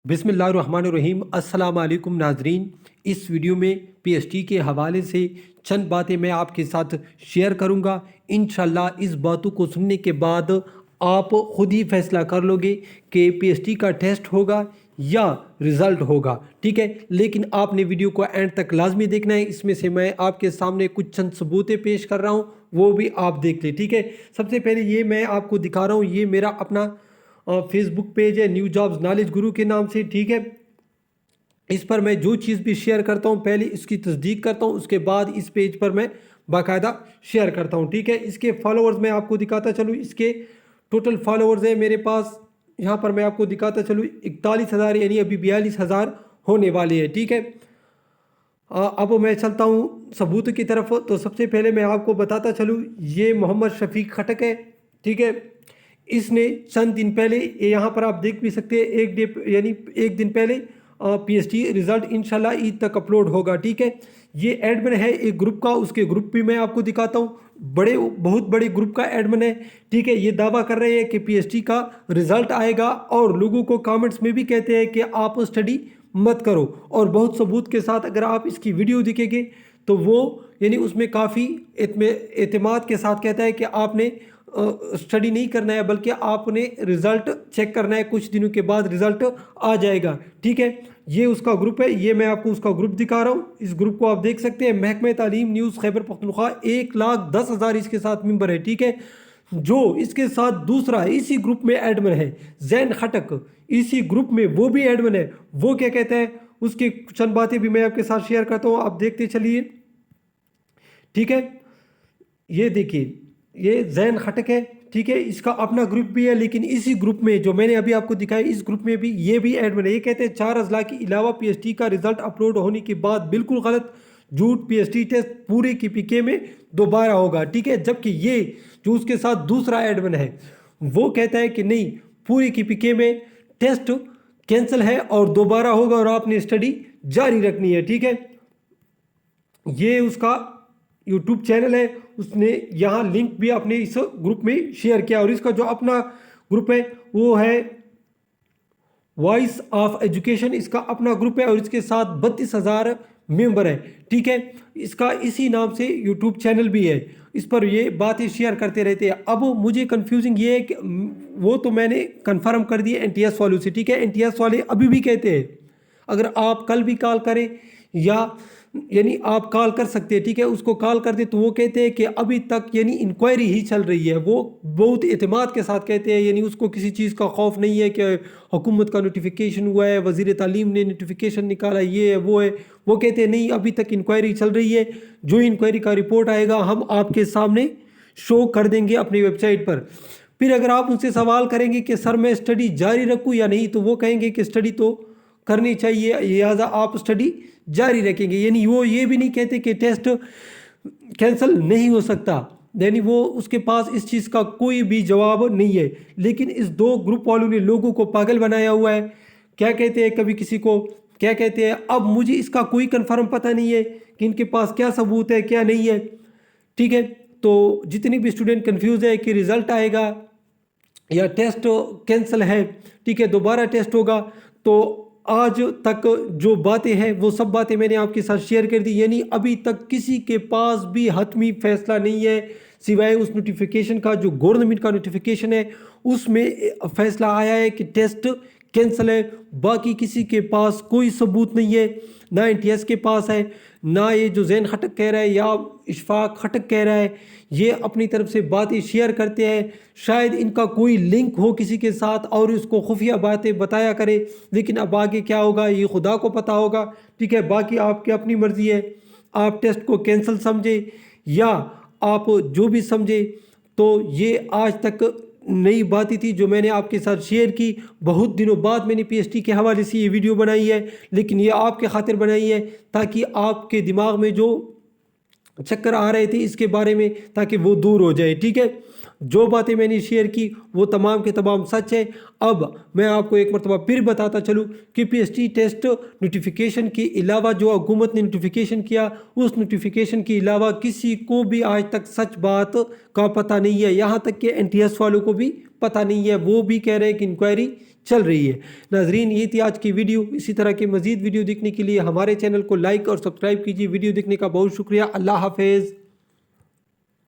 बिस्मिल्लाहिर्रहमानिर्रहीम। अस्सलाम वालेकुम नाजरीन। इस वीडियो में पीएचडी के हवाले से चंद बातें मैं आपके साथ शेयर करूंगा। इंशाल्लाह इस बातों को सुनने के बाद आप खुद ही फैसला कर लोगे कि पीएचडी का टेस्ट होगा या रिज़ल्ट होगा, ठीक है। लेकिन आपने वीडियो को एंड तक लाजमी देखना है। इसमें से मैं आपके सामने कुछ चंद सबूतें पेश कर रहा हूँ, वो भी आप देख लें, ठीक है। सबसे पहले ये मैं आपको दिखा रहा हूँ, ये मेरा अपना फेसबुक पेज है, न्यू जॉब्स नॉलेज गुरु के नाम से, ठीक है। इस पर मैं जो चीज़ भी शेयर करता हूँ पहले इसकी तस्दीक करता हूँ, उसके बाद इस पेज पर मैं बाकायदा शेयर करता हूँ, ठीक है। इसके फॉलोअर्स मैं आपको दिखाता चलूँ। इसके टोटल फॉलोअर्स है मेरे पास, यहाँ पर मैं आपको दिखाता चलूँ 41,000, यानी अभी 42,000 होने वाले हैं, ठीक है। अब मैं चलता हूँ सबूत की तरफ। तो सबसे पहले मैं आपको बताता चलूँ, ये मोहम्मद शफीक खटक है, ठीक है। इसने चंद दिन पहले, यहाँ पर आप देख भी सकते हैं, एक डे यानी एक दिन पहले पीएचडी रिजल्ट इंशाल्लाह ईद तक अपलोड होगा, ठीक है। ये एडमिन है एक ग्रुप का, उसके ग्रुप भी मैं आपको दिखाता हूँ। बहुत बड़े ग्रुप का एडमिन है, ठीक है। ये दावा कर रहे हैं कि पीएचडी का रिजल्ट आएगा और लोगों को कमेंट्स में भी कहते हैं कि आप स्टडी मत करो। और बहुत सबूत के साथ अगर आप इसकी वीडियो दिखेंगे तो वो यानी उसमें काफ़ी एतमाद के साथ कहता है कि आपने स्टडी नहीं करना है, बल्कि आपने रिज़ल्ट चेक करना है, कुछ दिनों के बाद रिज़ल्ट आ जाएगा, ठीक है। ये उसका ग्रुप है, ये मैं आपको उसका ग्रुप दिखा रहा हूँ। इस ग्रुप को आप देख सकते हैं, महकमा तालीम न्यूज़ खैबर पख्तूनख्वा, 1,10,000 इसके साथ मेंबर है, ठीक है। जो इसके साथ दूसरा इसी ग्रुप में एडमिन है जैन खटक, इसी ग्रुप में वो भी एडमिन है। वो क्या कहता है, उसकी चंद बातें भी मैं आपके साथ शेयर करता हूँ, आप देखते चलिए, ठीक है। ये देखिए, ये जैन खटक है, ठीक है। इसका अपना ग्रुप भी है, लेकिन इसी ग्रुप में जो मैंने अभी आपको दिखाया, इस ग्रुप में भी ये भी एडमिन है। ये कहते हैं 4 अजला के अलावा पीएचडी का रिजल्ट अपलोड होने के बाद बिल्कुल गलत, झूठ, पीएचडी टेस्ट पूरे की पीके में दोबारा होगा, ठीक है। जबकि ये जो उसके साथ दूसरा एडमिन है वो कहता है कि नहीं, पूरी की पीके में टेस्ट कैंसिल है और दोबारा होगा और आपने स्टडी जारी रखनी है, ठीक है। ये उसका यूट्यूब चैनल है, उसने यहाँ लिंक भी अपने इस ग्रुप में शेयर किया। और इसका जो अपना ग्रुप है वो है वॉइस ऑफ एजुकेशन, इसका अपना ग्रुप है और इसके साथ 32,000 मेंबर है, ठीक है। इसका इसी नाम से यूट्यूब चैनल भी है, इस पर ये बातें शेयर करते रहते हैं। अब मुझे कंफ्यूजिंग ये है कि वो तो मैंने कंफर्म कर दिया एनटीएस वालों से, ठीक है। एनटीएस वाले अभी भी कहते हैं अगर आप कल भी कॉल करें या यानी आप कॉल कर सकते हैं, ठीक है। उसको कॉल कर दे तो वो कहते हैं कि अभी तक यानी इंक्वायरी ही चल रही है। वो बहुत एतमाद के साथ कहते हैं, यानी उसको किसी चीज़ का खौफ नहीं है कि हुकूमत का नोटिफिकेशन हुआ है, वज़ीर तालीम ने नोटिफिकेशन निकाला, ये है वो है। वो कहते हैं नहीं, अभी तक इंक्वायरी चल रही है, जो इंक्वायरी का रिपोर्ट आएगा हम आपके सामने शो कर देंगे अपनी वेबसाइट पर। फिर अगर आप उनसे सवाल करेंगे कि सर मैं स्टडी जारी रखूँ या नहीं, तो वो कहेंगे कि स्टडी तो करनी चाहिए, लिहाजा आप स्टडी जारी रखेंगे। यानी वो ये भी नहीं कहते कि टेस्ट कैंसिल नहीं हो सकता, यानी वो उसके पास इस चीज़ का कोई भी जवाब नहीं है। लेकिन इस दो ग्रुप वालों ने लोगों को पागल बनाया हुआ है। क्या कहते हैं, कभी किसी को क्या कहते हैं। अब मुझे इसका कोई कंफर्म पता नहीं है कि इनके पास क्या सबूत है क्या नहीं है, ठीक है। तो जितनी भी स्टूडेंट कंफ्यूज है कि रिज़ल्ट आएगा या टेस्ट कैंसिल है, ठीक है, दोबारा टेस्ट होगा, तो आज तक जो बातें हैं वो सब बातें मैंने आपके साथ शेयर कर दी। यानी अभी तक किसी के पास भी हतमी फैसला नहीं है, सिवाय उस नोटिफिकेशन का जो गवर्नमेंट का नोटिफिकेशन है उसमें फैसला आया है कि टेस्ट कैंसिल है। बाकी किसी के पास कोई सबूत नहीं है, ना एनटीएस के पास है, ना ये जो जैन खटक कह रहा है या इशफाक खटक कह रहा है। ये अपनी तरफ से बातें शेयर करते हैं, शायद इनका कोई लिंक हो किसी के साथ और उसको खुफिया बातें बताया करे, लेकिन अब आगे क्या होगा ये खुदा को पता होगा, ठीक है। बाकी आपकी अपनी मर्ज़ी है, आप टेस्ट को कैंसिल समझे या आप जो भी समझे। तो ये आज तक नई बातें थी जो मैंने आपके साथ शेयर की। बहुत दिनों बाद मैंने पीएचडी के हवाले से ये वीडियो बनाई है, लेकिन ये आपके खातिर बनाई है ताकि आपके दिमाग में जो चक्कर आ रहे थे इसके बारे में, ताकि वो दूर हो जाए, ठीक है। جو باتیں میں نے شیئر کی وہ تمام کے تمام سچ ہیں۔ اب میں آپ کو ایک مرتبہ پھر بتاتا چلوں کہ P S T test notification کے علاوہ جو حکومت نے نوٹیفیکیشن کیا، اس نوٹیفیکیشن کے علاوہ کسی کو بھی آج تک سچ بات کا پتہ نہیں ہے، یہاں تک کہ این ٹی ایس والوں کو بھی پتہ نہیں ہے، وہ بھی کہہ رہے ہیں کہ انکوائری چل رہی ہے۔ ناظرین، یہ تھی آج کی ویڈیو۔ اسی طرح کے مزید ویڈیو دیکھنے کے لیے ہمارے چینل کو لائک اور سبسکرائب کیجیے۔ ویڈیو دیکھنے کا بہت شکریہ۔ اللہ حافظ۔